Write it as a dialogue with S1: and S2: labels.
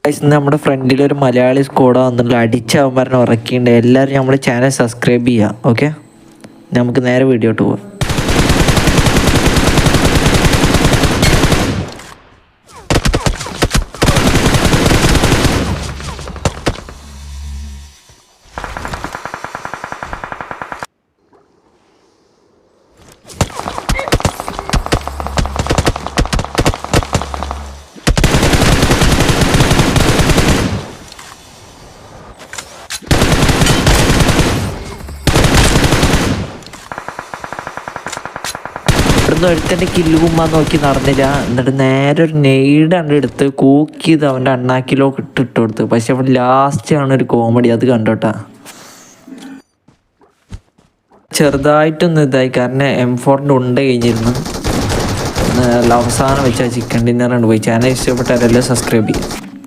S1: ഇന്ന് നമ്മുടെ ഫ്രണ്ടിൽ ഒരു മലയാളി സ്ക്വാഡ് വന്നിട്ടുള്ള അടിച്ചവന്മാരനെ ഉറക്കിയിട്ടുണ്ട്. എല്ലാവരും നമ്മുടെ ചാനൽ സബ്സ്ക്രൈബ് ചെയ്യുക. ഓക്കെ, നമുക്ക് നേരെ വീഡിയോട്ട് പോവാം. ഇവിടുന്ന് ഒരുത്തൻ്റെ കില്ല് കുമ്മാൻ നോക്കി നടന്നില്ല. എന്നിട്ട് നേരെ ഒരു നെയ്ഡ് എടുത്ത് കൂക്കിയത് അവൻ്റെ അണ്ണാക്കിലോ ഇട്ട് കൊടുത്തു. പക്ഷെ അവിടെ ലാസ്റ്റാണ് ഒരു കോമഡി, അത് കണ്ടോട്ടാ. ചെറുതായിട്ടൊന്നും ഇതായി, കാരണം M4 ഉണ്ട് കഴിഞ്ഞിരുന്നു. അവസാനം വെച്ചാൽ ചിക്കൻ ഡിന്നർ ഉണ്ട് പോയി. ചാനൽ ഇഷ്ടപ്പെട്ടാലെല്ലാം സബ്സ്ക്രൈബ് ചെയ്യും.